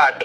8,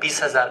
20,000।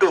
2,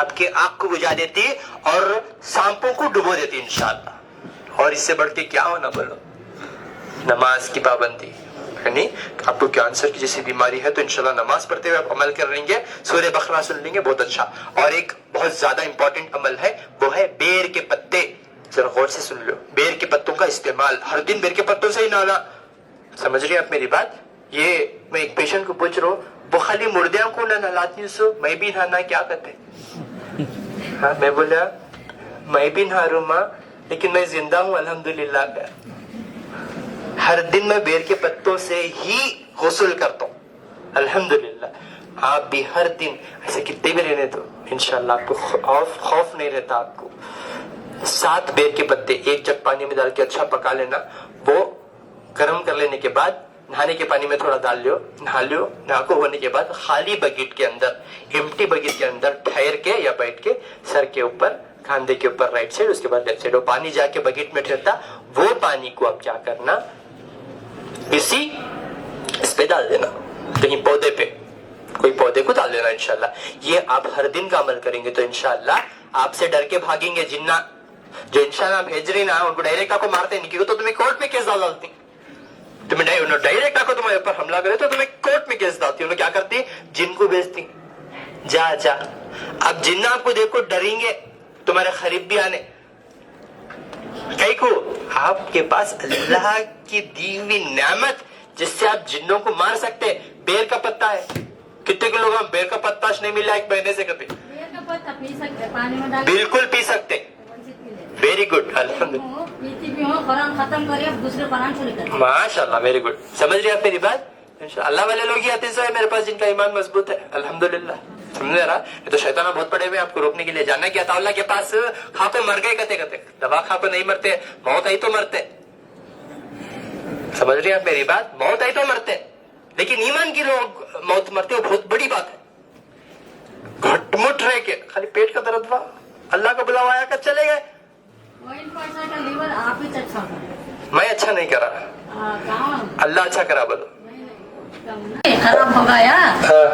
آپ کے آگ کو بجھا دیتی اور سانپوں کو ڈبو دیتی انشاءاللہ. اور اس سے بڑھ کے کیا ہونا بولو؟ نماز کی پابندی. یعنی آپ کو کینسر کی جیسی بیماری ہے تو انشاءاللہ نماز پڑھتے ہوئے آپ عمل کر لیں گے, سورہ بقرہ سن لیں گے, بہت اچھا. اور ایک بہت زیادہ امپورٹنٹ عمل ہے, وہ ہے بیر کے پتے. ذرا غور سے سن لو, بیر کے پتوں کا استعمال. ہر دن بیر کے پتوں سے ہی نہانا. سمجھ رہے ہیں آپ میری بات؟ یہ میں ایک پیشنٹ کو پوچھ رہا ہوں, وہ خالی مردیاں کو نہ نہلاتی سو میں بھی نہانا کیا کرتے؟ ہاں میں بولا میں بھی نہا رہا ہوں ماں, لیکن میں زندہ ہوں الحمدللہ. ہر دن میں بیر کے پتوں سے ہی غسل کرتا ہوں الحمدللہ. آپ بھی ہر دن ایسے کتنے بھی رہنے دو, انشاءاللہ آپ کو خوف نہیں رہتا. آپ کو 7 بیر کے پتے ایک جگ پانی میں ڈال کے اچھا پکا لینا. وہ گرم کر لینے کے بعد نہانے کے پانی میں تھوڑا ڈال لو, نہا لو. نہا ہونے کے بعد خالی بکیٹ کے اندر, ایمٹی بکیٹ کے اندر ٹھہر کے یا بیٹھ کے سر کے اوپر, کاندھے کے اوپر رائٹ سائڈ, اس کے بعد لیفٹ سائڈ, وہ پانی جا کے بکیٹ میں ٹھہرتا. وہ پانی کو آپ کیا کرنا, اس پہ ڈال دینا, کہیں پودے پہ, کوئی پودے کو ڈال دینا انشاءاللہ. یہ آپ ہر دن کا عمل کریں گے تو انشاءاللہ آپ سے ڈر کے بھاگیں گے جنہ جو انشاءاللہ بھیج رہی نا, ان کو ڈائریکٹ آپ کو مارتے نہیں, کیونکہ تو تمہیں کورٹ میں کیس ڈالتی. تمہیں ڈائریکٹ آپ کو تمہارے اوپر حملہ کرے تو تمہیں کورٹ میں کیس ڈالتی. انہوں کیا کرتی, جن کو بھیجتی, جا جا. اب جنہ آپ کو دیکھو ڈریں گے تمہارے قریب بھی آنے. کئی کو آپ کے پاس اللہ کی دی ہوئی نعمت جس سے آپ جنوں کو مار سکتے, بیر کا پتا ہے. کتنے کے لوگ بیر کا پتا نہیں ملا 1 مہینے سے کبھی؟ بالکل پی سکتے. ویری گڈ, الحمدللہ, ماشاء اللہ, ویری گڈ. سمجھ رہے آپ میری بات؟ اللہ والے لوگ ہی آتے ہیں میرے پاس جن کا ایمان مضبوط ہے الحمدللہ. سمجھ رہا, یہ تو شیطانہ بہت پڑے ہوئے آپ کو روکنے کے لیے. جاننا کیا تھا, اللہ کے پاس کھا پہ مر گئے کتے کتے, دوا کھا پہ نہیں مرتے, موت آئی تو مرتے. سمجھ رہے آپ میری بات؟ موت آئی تو مرتے, لیکن ایمان کی لوگ موت مرتے, وہ بہت بڑی بات ہے. گھٹ مٹ رہ کے خالی پیٹ کا درد ہوا, اللہ کا بلاوا آیا کر چلے گئے. میں اچھا نہیں کرا, اللہ اچھا کرا. بولو خراب ہو گیا,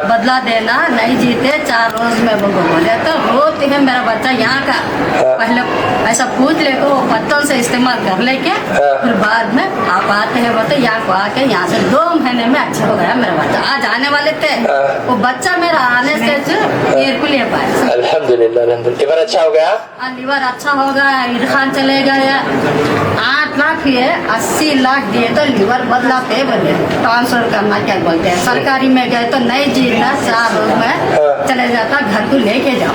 بدلا دینا, نہیں جیتے 4 روز میں بولے تو روتی ہے میرا بچہ یہاں کا. پہلے ایسا پوچھ لے کو پتوں سے استعمال کر لے کے, پھر بعد میں آپ آتے ہیں بولتے یہاں کو آ کے یہاں سے 2 مہینے میں اچھا ہو گیا میرا بچہ. آج آنے والے تھے, وہ بچہ میرا آنے سے پیر کو لے پائے. الحمدللہ, الحمدللہ. لیور اچھا ہو گیا, لیور اچھا ہوگا. عرفان چلے گیا, 8 لاکھ دیے, 80 لاکھ دیے تو لیور بدلا پہ بولے ٹرانسفر کرنا کیا بولتے ہیں. سرکاری میں گئے تو نہیں جینا, 4 روز میں چلے جاتا. گھر کو لے کے جاؤ,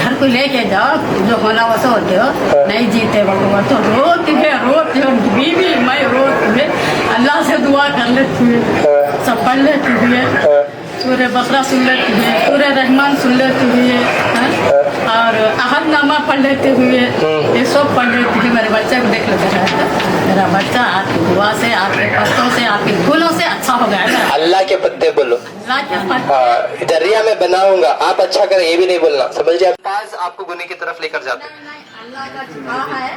گھر کو لے کے جاؤ, جو ہونا وہ سو ہوتے ہو. نہیں جیتے وہ تو روتی ہے, روتی ہے بیوی, میں روتی ہے. اللہ سے دعا کر لیتی ہے, سب پڑھ لیتی ہے, سورہ بقرہ سن لیتی ہے, سورہ رحمان سن لیتی ہے, اور احد نامہ پڑھ لیتے ہوئے, یہ سب پڑھ لیتی ہے. میرے بچے کو دیکھ لیتے ہیں, میرا بچہ آپ کی دعا سے, آپ کے پتوں سے, آپ کے پھولوں سے اچھا ہو گیا. اللہ کے پتے بولو, اللہ کے پتے دریا میں بناؤں گا, آپ اچھا کریں یہ بھی نہیں بولنا. سمجھ گئے؟ پاس آپ کو گناہ کی طرف لے کر جاتے, اللہ کا شفا ہے,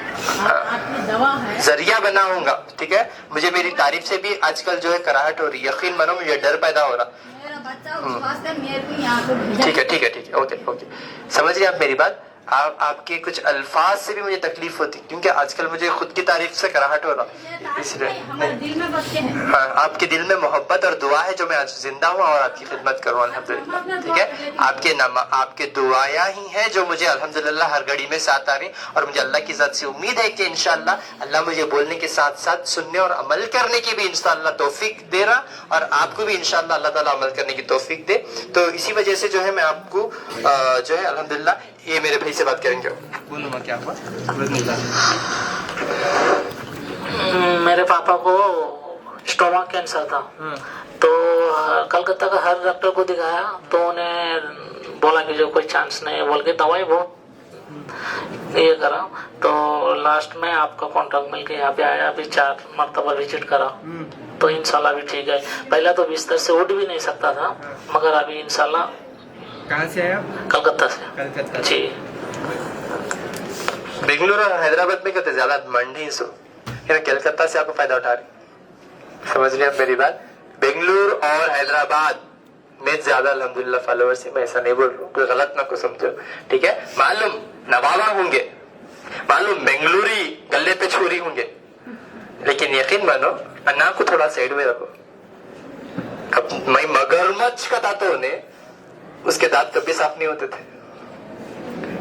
آپ کی دوا ہے. ذریعہ بناؤں گا. ٹھیک ہے, مجھے میری تعریف سے بھی آج کل جو ہے کراہٹ ہو رہی ہے. یقین مانو مجھے ڈر پیدا ہو رہا. میرا بچہ اس واسطے میرے کو یہاں کو بھیجا. ٹھیک ہے, ٹھیک ہے, ٹھیک ہے, اوکے, اوکے. سمجھ رہے آپ میری بات؟ آپ کے کچھ الفاظ سے بھی مجھے تکلیف ہوتی, کیونکہ آج کل مجھے خود کی تعریف سے کراہٹ ہو رہا. اس لیے ہمارے دل میں بچے ہیں. ہاں, آپ کے دل میں محبت اور دعا ہے جو میں آج زندہ ہوں اور آپ کی خدمت کروں الحمدللہ. ٹھیک ہے, آپ کے دعایا ہی ہیں جو مجھے الحمدللہ ہر گھڑی میں ساتھ آ رہی, اور مجھے اللہ کی ذات سے امید ہے کہ انشاءاللہ اللہ مجھے بولنے کے ساتھ ساتھ سننے اور عمل کرنے کی بھی انشاءاللہ توفیق دے رہا, اور آپ کو بھی انشاءاللہ اللہ تعالیٰ عمل کرنے کی توفیق دے. تو اسی وجہ سے جو ہے میں آپ کو جو ہے الحمدللہ, یہ میرے بھائی سے بات کریں گے. بولو کیا ہوا. میرے پاپا کو اسٹومک کینسر تھا, تو کلکتہ کا ہر ڈاکٹر کو دکھایا تو انہیں بولا کہ جو کوئی چانس نہیں ہے بول کے دوائی بہت یہ کرا. تو لاسٹ میں آپ کا کانٹیکٹ مل کے یہاں پہ آیا, ابھی 4 مرتبہ وزٹ کرا, تو انشاءاللہ بھی ٹھیک ہے. پہلا تو بستر سے اٹھ بھی نہیں سکتا تھا, مگر ابھی انشاءاللہ. کہاں سے آیا؟ کلکتہ سے. کلکتہ. جی, بنگلور اور حیدرآباد میں کہتے زیادہ منڈی سو, کلکتہ سے آپ کو فائدہ اٹھا رہے. سمجھ رہے آپ میری بات؟ بنگلور اور حیدرآباد میں زیادہ الحمدللہ فالوورز سے میں ایسا نہیں بول رہا ہوں, کوئی غلط نہ کو سمجھو, ٹھیک ہے. معلوم نوابا ہوں گے, معلوم بنگلوری گلے پہ چھری ہوں گے, لیکن یقین مانو انا کو تھوڑا سائڈ میں رکھو. اب میں مگرمچھ کا دانت ہونے, اس کے دانت کبھی صاف نہیں ہوتے تھے,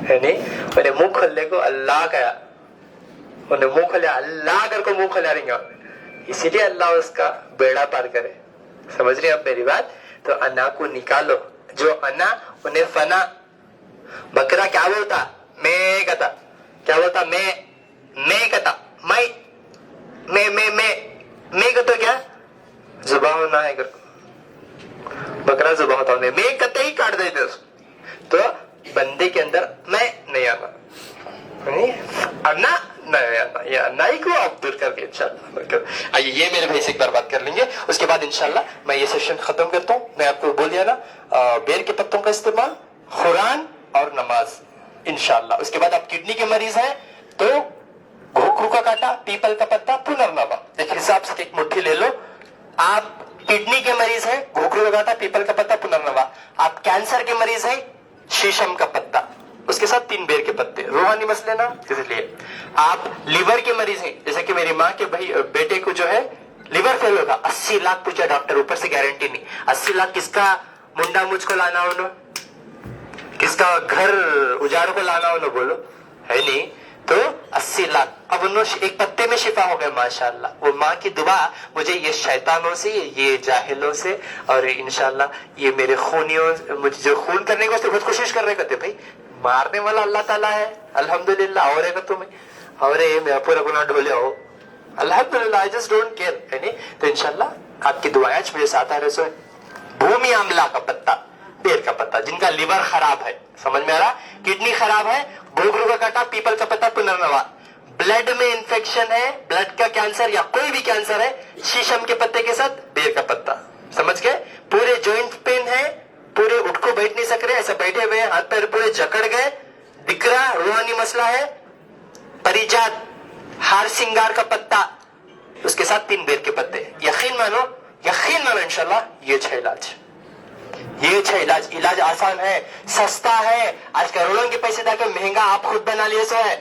ہے نہیں. انہیں منہ کھولنے کو اللہ کہا, انہیں منہ کھولے اللہ کر کو منہ کھلا رہیں گا, اسی لیے اللہ اس کا بیڑا پار کرے. سمجھ رہے ہیں آپ میری بات؟ تو انا کو نکالو, جو انا انہیں فنا. بکرا کیا بولتا؟ میں کہتا. کیا بولتا؟ میں کہتا. میں کہتا کیا زباں ہونا ہے. بکرا زباں ہوتا ہوں میں کہتے ہی کاٹ دیتے اس. تو بندے کے اندر میں نہیں آنا, انا نہیں آنا, یہ انائی کو آپ دور کر کے انشاءاللہ. آئیے یہ میرے بھائی سے ایک بار بات کر لیں گے, اس کے بعد انشاءاللہ میں یہ سیشن ختم کرتا ہوں. میں آپ کو بول دیا نا, بیر کے پتوں کا استعمال, قرآن اور نماز انشاءاللہ. اس کے بعد آپ کڈنی کے مریض ہیں تو گھوکرو کا کاٹا, پیپل کا پتا, پنرنوا, ایک حساب سے ایک مٹھی لے لو. آپ کڈنی کے مریض ہیں, گھوکرو کا کاٹا, پیپل کا پتا, پنرنوا. آپ کینسر کے مریض ہیں, شیشم کا پتا, اس کے ساتھ 3 بیر کے پتے. روحانی مسئلے نا, اس لیے. آپ لیور کے مریض ہیں, جیسے کہ میری ماں کے بھائی بیٹے کو جو ہے لیور فیل ہوگا, 80 لاکھ پوچھا ڈاکٹر, اوپر سے گارنٹی نہیں. 80 لاکھ کس کا منڈا مجھ کو لانا ہو, کس کا گھر اجاڑ کو لانا ہو, بولو, ہے نہیں. تو 80 لاکھ اب انہوں ایک پتے میں شفا ہو گئے ماشاءاللہ. وہ ماں کی دعا مجھے یہ شیطانوں سے, یہ جاہلوں سے, اور انشاءاللہ یہ میرے خونیوں, مجھے جو خون کرنے کو خود کوشش کر رہے کرتے, بھائی مارنے والا اللہ تعالیٰ ہے الحمدللہ. اور ہے تمہیں اور میں پورا گناہ ڈھولے ہو الحمدللہ, I just don't care, ہے نہیں. تو انشاءاللہ آپ کی دعائیں مجھے ساتھ آ رہے سو. بھومی آملہ کا پتا, بیر کا پتا, جن کا لیور خراب ہے, سمجھ میں آ رہا, کڈنی خراب ہے, گھوگرو کا کاٹا, پیپل کا پتا, پنرنوا. بلڈ میں انفیکشن ہے, بلڈ کا کینسر یا کوئی بھی کینسر ہے, شیشم کے پتے کے ساتھ بیر کا پتا. سمجھ گئے؟ پورے جوائنٹ پین ہے, پورے اٹھ کو بیٹھ نہیں سک رہے, ایسا بیٹھے ہوئے, ہاتھ پیر پورے جکڑ گئے, دکھ رہا, روحانی مسئلہ ہے, پریجات, ہار سنگار کا پتا, اس کے ساتھ 3 بیر کے پتے. یقین مانو انشاءاللہ یہ 6 علاج, یہ 6 علاج آسان ہے, سستا ہے. آج کروڑوں کے پیسے دا کے مہنگا آپ خود بنا لیے سو ہے.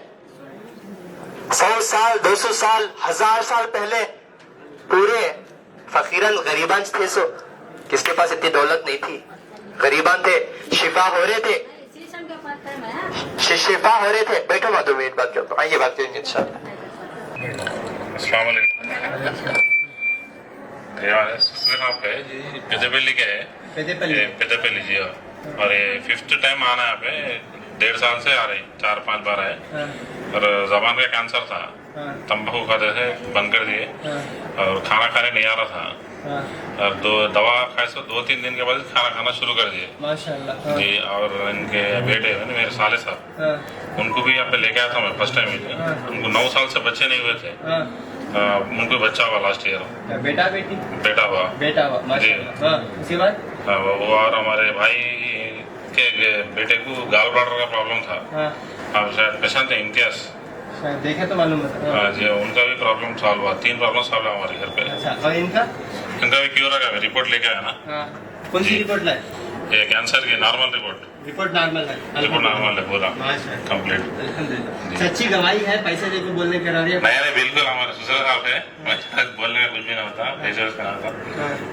100 سال 200 سال 1000 سال پہلے پورے فقیران غریبان تھے سو, کس کے پاس اتنی دولت نہیں تھی, غریبان تھے, شفا ہو رہے تھے, شفا ہو رہے تھے. بیٹھو ماں 2 منٹ بات کرتا ہوں, آئیے بات کریں گے انشاءاللہ. السلام علیکم. آپ ہے جی پیداپلی کے ہے, پیداپلی جی, اور یہ 5th ٹائم آنا ہے. آپ 1.5 سال سے آ رہی, 4-5 بار ہے. اور زبان کا کینسر تھا, تمباکو کھاتے تھے, بند کر دیے, اور کھانا کھانے نہیں آ رہا تھا. اور دوا کھائے تو 2-3 دن کے بعد کھانا کھانا شروع کر دیے جی. اور ان کے بیٹے میرے سالے صاحب, ان کو بھی یہاں پہ لے کے آیا تھا میں فرسٹ ٹائم. ان کو 9 سال سے بچے نہیں ہوئے تھے, ان کو بچہ ہوا لاسٹ ایئر, بیٹا ہوا جی. وہ اور ہمارے بھائی کے بیٹے کو گال بلاڈر کا پرابلم تھا, آپ شاید پہچانتے ہیں, امتیاز دیکھے تو معلوم ہے جی. ان کا بھی پرابلم سالو ہوا, 3 پرابلم سالو ہوا ہمارے گھر پہ. ان کا بھی کیور ہے, رپورٹ لے کے آیا نا. کون سی رپورٹ لائے؟ یہ کینسر کی نارمل رپورٹ نارمل ہے, رپورٹ نارمل ہے پورا کمپلیٹ. سچی گواہی ہے, پیسے دے کے بولنے کے رہی ہے. نہیں بالکل, ہمارے سسر صاحب ہے, بولنے میں کچھ بھی نہ ہوتا, پیسے کا نہ تھا.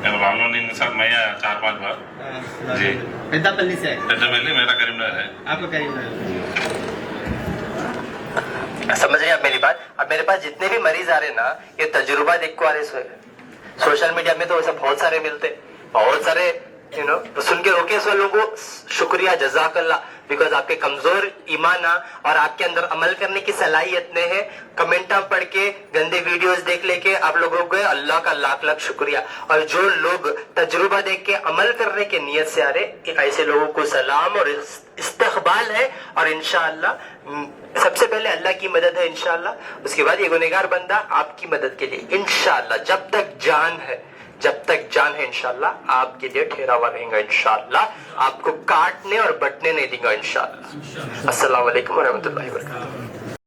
پرابلم کے ساتھ میں آیا 4-5 بار جی. پیداپلی سے, پیداپلی میرا کریم نگر ہے. آپ کا کریم نگر. سمجھ رہے ہیں آپ میری بات؟ اب میرے پاس جتنے بھی مریض آ رہے ہیں نا, یہ تجربہ دیکھ کو آ رہے سو. سوشل میڈیا میں تو ایسا بہت سارے ملتے, بہت سارے سن کے روکے سو لوگوں کو شکریہ, جزاک اللہ, بیکاز آپ کے کمزور ایمان اور آپ کے اندر عمل کرنے کی صلاحیت نے ہے. کمنٹاں پڑھ کے, گندے ویڈیوز دیکھ لے کے آپ لوگوں کو اللہ کا لاکھ لاکھ شکریہ. اور جو لوگ تجربہ دیکھ کے عمل کرنے کی نیت سے آ رہے, ایسے لوگوں کو سلام اور استقبال ہے. اور انشاءاللہ سب سے پہلے اللہ کی مدد ہے انشاءاللہ, اس کے بعد یہ گنہگار بندہ آپ کی مدد کے لیے انشاءاللہ جب تک جان ہے انشاءاللہ آپ کے لیے ٹھہرا ہوا رہے گا انشاءاللہ. آپ کو کاٹنے اور بٹنے نہیں دیں گا انشاءاللہ. السلام علیکم ورحمۃ اللہ وبرکاتہ.